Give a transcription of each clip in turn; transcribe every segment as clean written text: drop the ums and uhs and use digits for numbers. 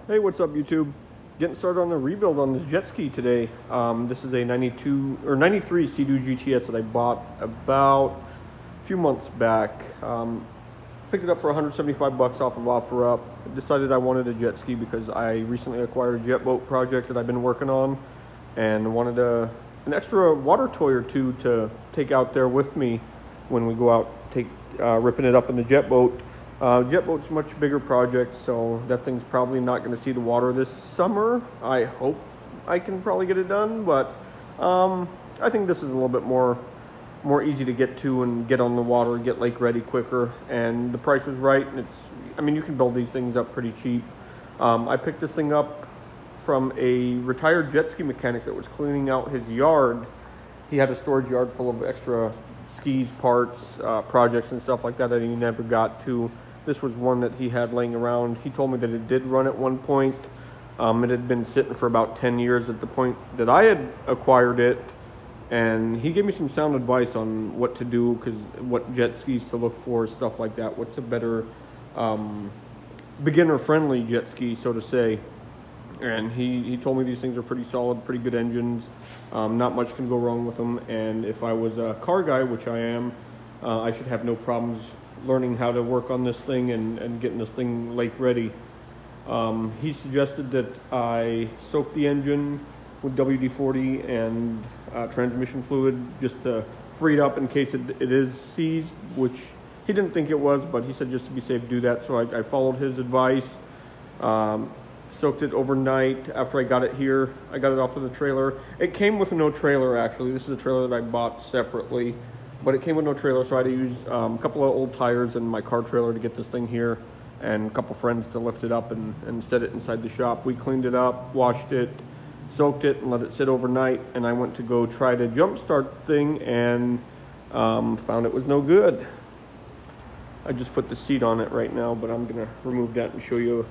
Hey, what's up, YouTube? Getting started on the rebuild on this jet ski today. This is a 92 or 93 Sea-Doo GTS that I bought about a few months back. Picked it up for 175 bucks off of OfferUp. Decided I wanted a jet ski because I recently acquired a jet boat project that I've been working on, and wanted an extra water toy or two to take out there with me when we go out ripping it up in the jet boat. Jet boat's a much bigger project, so that thing's probably not going to see the water this summer. I hope I can probably get it done, but I think this is a little bit more easy to get to and get on the water, get lake ready quicker, and the price was right. And you can build these things up pretty cheap. I picked this thing up from a retired jet ski mechanic that was cleaning out his yard. He had a storage yard full of extra skis, parts, projects and stuff like that he never got to. This was one that he had laying around. He told me that it did run at one point. It had been sitting for about 10 years at the point that I had acquired it. And he gave me some sound advice on what to do, what jet skis to look for, stuff like that. What's a better beginner-friendly jet ski, so to say. And he told me these things are pretty solid, pretty good engines. Not much can go wrong with them. And if I was a car guy, which I am, I should have no problems learning how to work on this thing and getting this thing lake ready. He suggested that I soak the engine with WD-40 and transmission fluid just to free it up in case it is seized, which he didn't think it was, but he said just to be safe, do that. So I followed his advice. Soaked it overnight. After I got it here, I got it off of the trailer. It came with no trailer, actually. This is a trailer that I bought separately, but it came with no trailer, so I had to use a couple of old tires and my car trailer to get this thing here, and a couple friends to lift it up and set it inside the shop. We cleaned it up, washed it, soaked it, and let it sit overnight, and I went to go try to jump start the thing and found it was no good. I just put the seat on it right now, but I'm gonna remove that and show you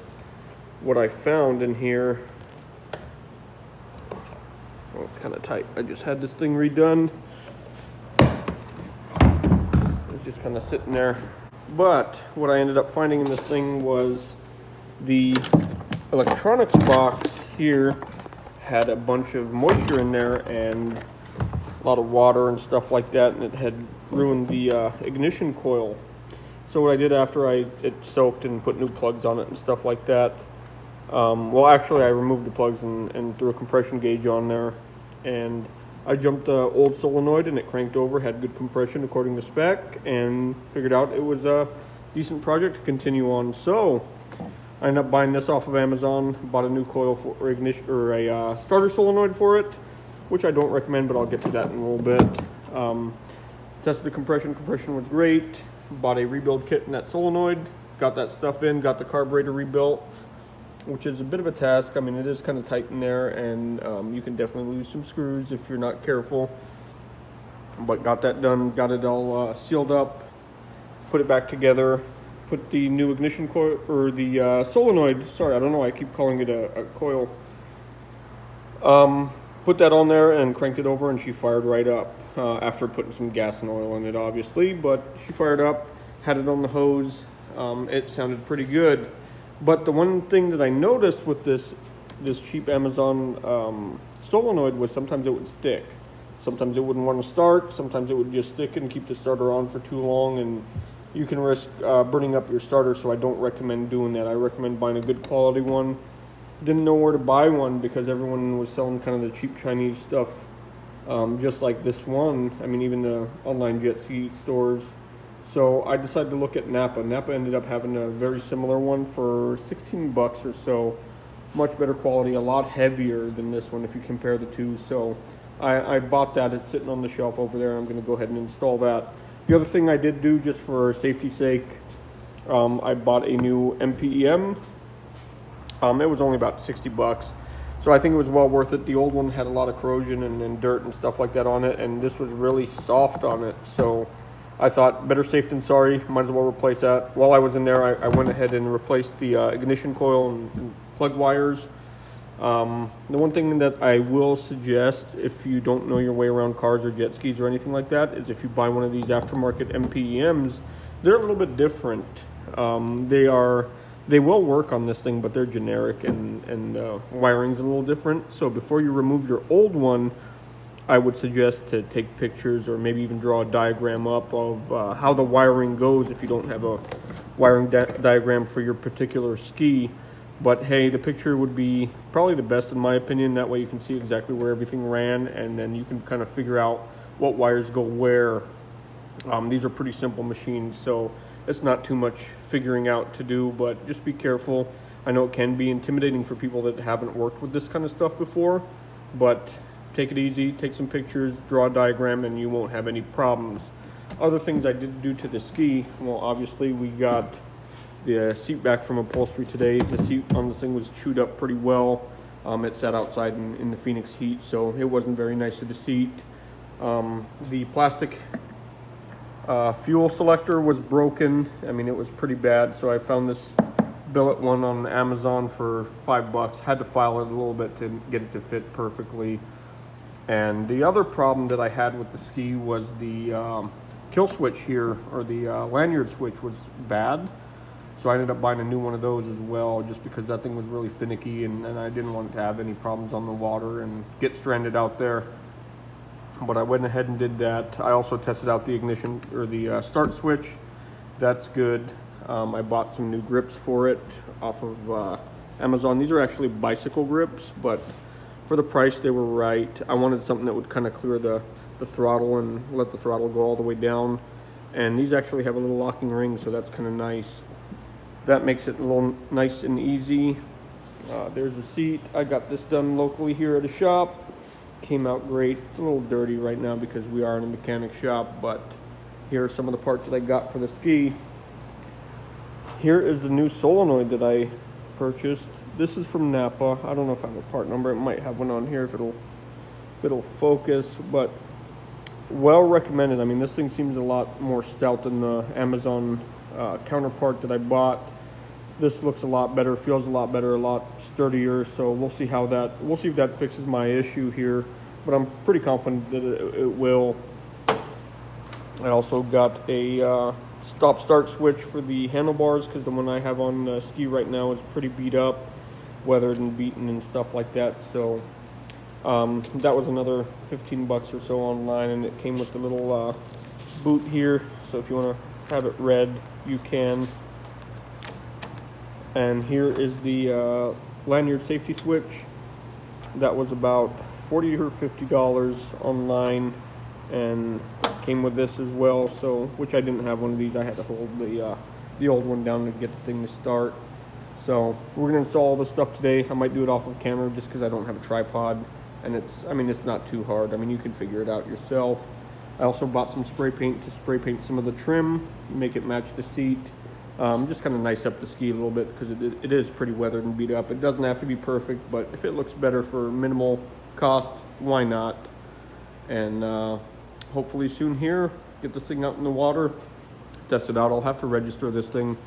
what I found in here. Oh, it's kind of tight. I just had this thing redone. It's just kind of sitting there. But what I ended up finding in this thing was the electronics box here had a bunch of moisture in there and a lot of water and stuff like that, and it had ruined the ignition coil. So what I did after it soaked and put new plugs on it and stuff like that, well, actually I removed the plugs and threw a compression gauge on there, and I jumped the old solenoid and it cranked over, had good compression according to spec, and figured out it was a decent project to continue on. So I ended up buying this off of Amazon, bought a new coil for ignition, or a starter solenoid for it, which I don't recommend, but I'll get to that in a little bit. Tested the compression was great. Bought a rebuild kit in that solenoid, got that stuff in, got the carburetor rebuilt, which is a bit of a task. I mean, it is kind of tight in there, and you can definitely lose some screws if you're not careful. But got that done, got it all sealed up, put it back together, put the new ignition coil, or the solenoid, sorry, I don't know, I keep calling it a coil. Put that on there and cranked it over, and she fired right up after putting some gas and oil in it, obviously. But she fired up, had it on the hose. It sounded pretty good. But the one thing that I noticed with this cheap Amazon solenoid was sometimes it would stick. Sometimes it wouldn't want to start. Sometimes it would just stick and keep the starter on for too long, and you can risk burning up your starter. So I don't recommend doing that. I recommend buying a good quality one. Didn't know where to buy one because everyone was selling kind of the cheap Chinese stuff, just like this one. I mean, even the online jet ski stores. So I decided to look at Napa. Napa ended up having a very similar one for 16 bucks or so. Much better quality, a lot heavier than this one if you compare the two. So I bought that. It's sitting on the shelf over there. I'm going to go ahead and install that. The other thing I did do, just for safety's sake, I bought a new MPEM. It was only about 60 bucks. So I think it was well worth it. The old one had a lot of corrosion and dirt and stuff like that on it, and this was really soft on it. So I thought better safe than sorry, might as well replace that. While I was in there, I went ahead and replaced the ignition coil and plug wires. The one thing that I will suggest, if you don't know your way around cars or jet skis or anything like that, is if you buy one of these aftermarket MPEMs, they're a little bit different. They are They will work on this thing, but they're generic, and wiring's a little different. So before you remove your old one, I would suggest to take pictures or maybe even draw a diagram up of how the wiring goes if you don't have a wiring diagram for your particular ski. But hey, the picture would be probably the best in my opinion. That way you can see exactly where everything ran, and then you can kind of figure out what wires go where. These are pretty simple machines, so it's not too much figuring out to do, but just be careful. I know it can be intimidating for people that haven't worked with this kind of stuff before, but take it easy, take some pictures, draw a diagram, and you won't have any problems. Other things I did do to the ski, well, obviously we got the seat back from upholstery today. The seat on the thing was chewed up pretty well. It sat outside in the Phoenix heat, so it wasn't very nice to the seat. The plastic fuel selector was broken. I mean, it was pretty bad, so I found this billet one on Amazon for $5. Had to file it a little bit to get it to fit perfectly. And the other problem that I had with the ski was the kill switch here, or the lanyard switch, was bad. So I ended up buying a new one of those as well, just because that thing was really finicky, and I didn't want it to have any problems on the water and get stranded out there. But I went ahead and did that. I also tested out the ignition, or the start switch. That's good. I bought some new grips for it off of Amazon. These are actually bicycle grips, but for the price they were right. I wanted something that would kind of clear the throttle and let the throttle go all the way down. And these actually have a little locking ring, so that's kind of nice. That makes it a little nice and easy. There's the seat. I got this done locally here at a shop. Came out great. It's a little dirty right now because we are in a mechanic shop, but here are some of the parts that I got for the ski. Here is the new solenoid that I purchased. This is from Napa. I don't know if I have a part number. It might have one on here if it'll focus, but well recommended. I mean, this thing seems a lot more stout than the Amazon counterpart that I bought. This looks a lot better, feels a lot better, a lot sturdier, so we'll see if that fixes my issue here, but I'm pretty confident that it will. I also got a stop-start switch for the handlebars, because the one I have on the ski right now is pretty beat up, weathered and beaten and stuff like that, so that was another 15 bucks or so online, and it came with the little boot here, so if you want to have it red, you can. And here is the lanyard safety switch. That was about $40 or $50 online, and came with this as well. So, which I didn't have one of these. I had to hold the old one down to get the thing to start. So we're gonna install all this stuff today. I might do it off of camera just because I don't have a tripod, and it's not too hard. I mean, you can figure it out yourself. I also bought some spray paint to spray paint some of the trim, make it match the seat. Just kind of nice up the ski a little bit, because it is pretty weathered and beat up. It doesn't have to be perfect, but if it looks better for minimal cost, why not? And hopefully soon here, get this thing out in the water, test it out. I'll have to register this thing.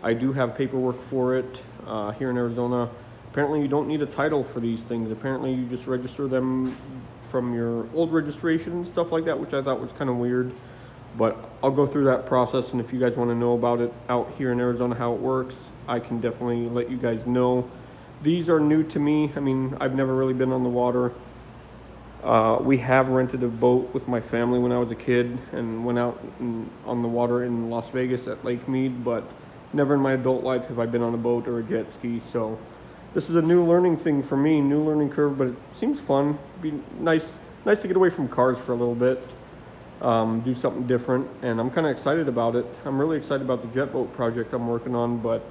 I do have paperwork for it here in Arizona. Apparently you don't need a title for these things. Apparently you just register them from your old registration and stuff like that, which I thought was kind of weird. But I'll go through that process, and if you guys want to know about it out here in Arizona, how it works, I can definitely let you guys know. These are new to me. I mean, I've never really been on the water. We have rented a boat with my family when I was a kid and went out on the water in Las Vegas at Lake Mead, but never in my adult life have I been on a boat or a jet ski. So this is a new learning thing for me, new learning curve, but it seems fun. It'd be nice to get away from cars for a little bit. Do something different, and I'm kind of excited about it. I'm really excited about the jet boat project I'm working on, but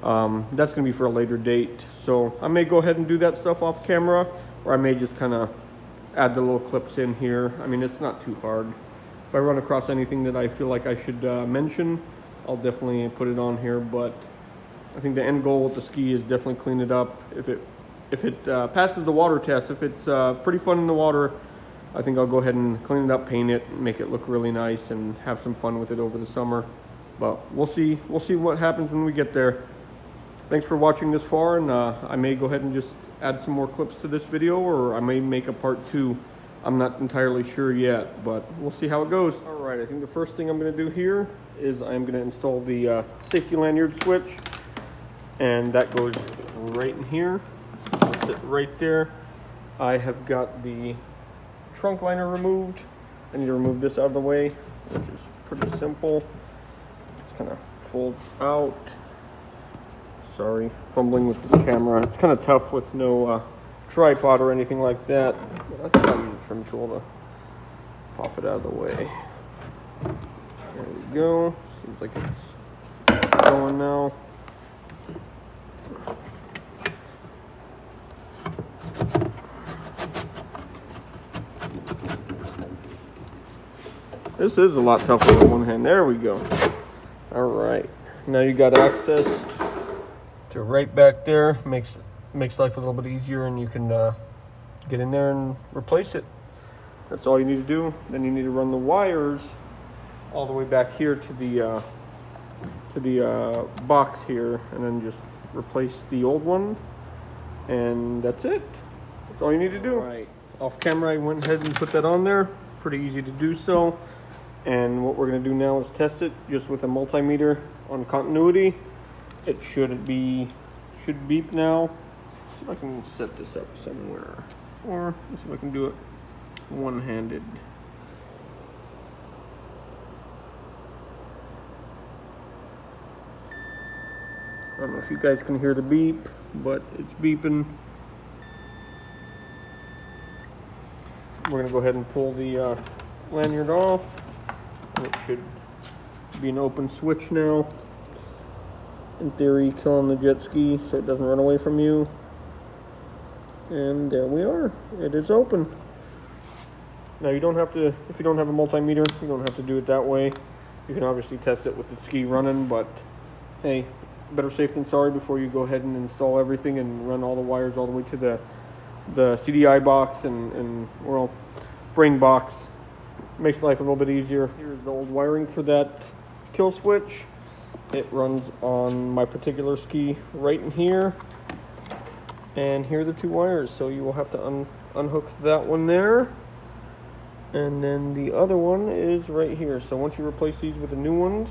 that's going to be for a later date. So I may go ahead and do that stuff off camera, or I may just kind of add the little clips in here. I mean, it's not too hard. If I run across anything that I feel like I should mention, I'll definitely put it on here, but I think the end goal with the ski is definitely clean it up. If it passes the water test, if it's pretty fun in the water, I think I'll go ahead and clean it up, paint it, make it look really nice, and have some fun with it over the summer. But we'll see what happens when we get there. Thanks for watching this far, and I may go ahead and just add some more clips to this video, or I may make a part 2. I'm not entirely sure yet, but we'll see how it goes. All right, I think the first thing I'm going to do here is I'm going to install the safety lanyard switch. and that goes right in here. It'll sit right there. I have got the trunk liner removed. I need to remove this out of the way, which is pretty simple. It kind of folds out. Sorry, fumbling with the camera. It's kind of tough with no tripod or anything like that. But I can use a trim tool to pop it out of the way. There we go. Seems like it's going now. This is a lot tougher with one hand. There we go. All right. Now you got access to right back there. Makes life a little bit easier, and you can get in there and replace it. That's all you need to do. Then you need to run the wires all the way back here to the box here, and then just replace the old one, and that's it. That's all you need to do. All right. Off camera, I went ahead and put that on there. Pretty easy to do so. And what we're going to do now is test it just with a multimeter on continuity. It should beep now. See if I can set this up somewhere, or let's see if I can do it one-handed. I don't know if you guys can hear the beep, but it's beeping. We're going to go ahead and pull the lanyard off. It should be an open switch now. In theory, killing the jet ski so it doesn't run away from you. And there we are. It is open. Now you don't have to, if you don't have a multimeter, you don't have to do it that way. You can obviously test it with the ski running, but hey, better safe than sorry before you go ahead and install everything and run all the wires all the way to the CDI box and well, brain box. Makes life a little bit easier. Here's the old wiring for that kill switch. It runs on my particular ski right in here. And here are the two wires. So you will have to unhook that one there. And then the other one is right here. So once you replace these with the new ones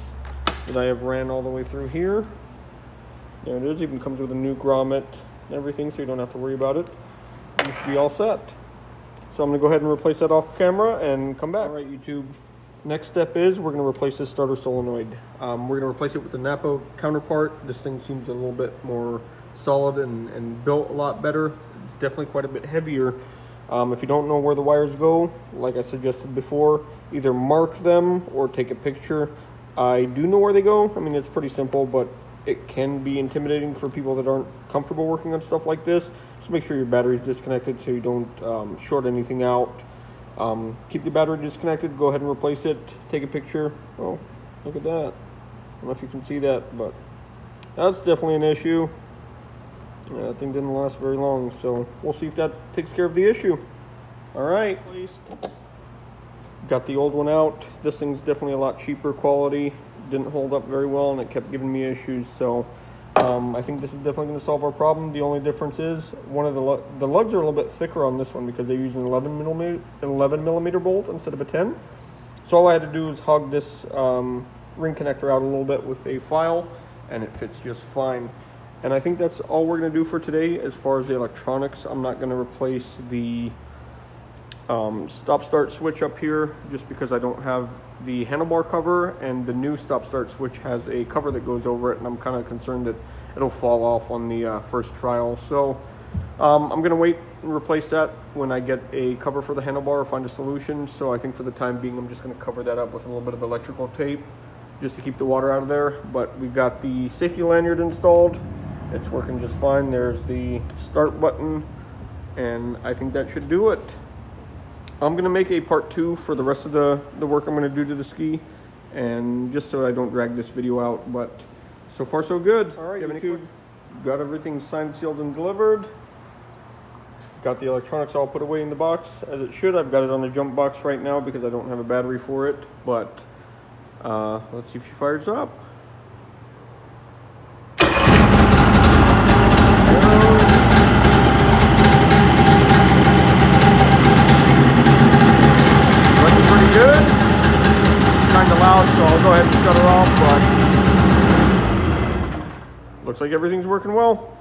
that I have ran all the way through here, there it is. Even comes with a new grommet and everything, so you don't have to worry about it. You should be all set. So I'm going to go ahead and replace that off camera and come back. All right, YouTube. Next step is we're going to replace this starter solenoid. We're going to replace it with the Napa counterpart. This thing seems a little bit more solid and built a lot better. It's definitely quite a bit heavier. If you don't know where the wires go, like I suggested before, either mark them or take a picture. I do know where they go. I mean, it's pretty simple, but it can be intimidating for people that aren't comfortable working on stuff like this. Just make sure your battery's disconnected so you don't short anything out. Keep the battery disconnected, go ahead and replace it, take a picture. Oh, look at that. I don't know if you can see that, but that's definitely an issue. Yeah, that thing didn't last very long, so we'll see if that takes care of the issue. All right, at least got the old one out. This thing's definitely a lot cheaper quality. Didn't hold up very well, and it kept giving me issues, so I think this is definitely going to solve our problem. The only difference is one of the lugs are a little bit thicker on this one because they use an 11 millimeter bolt instead of a 10. So all I had to do is hog this ring connector out a little bit with a file, and it fits just fine. And I think that's all we're going to do for today as far as the electronics. I'm not going to replace the stop-start switch up here just because I don't have the handlebar cover, and the new stop-start switch has a cover that goes over it, and I'm kind of concerned that it'll fall off on the first trial. So I'm going to wait and replace that when I get a cover for the handlebar or find a solution. So I think for the time being, I'm just going to cover that up with a little bit of electrical tape just to keep the water out of there. But we've got the safety lanyard installed. It's working just fine. There's the start button, and I think that should do it. I'm going to make a part 2 for the rest of the work I'm going to do to the ski, and just so I don't drag this video out, but so far so good. All right, YouTube, got everything signed, sealed, and delivered. Got the electronics all put away in the box as it should. I've got it on the jump box right now because I don't have a battery for it, but let's see if she fires up. Good. Kind of loud, so I'll go ahead and shut her off, but looks looks like everything's working well.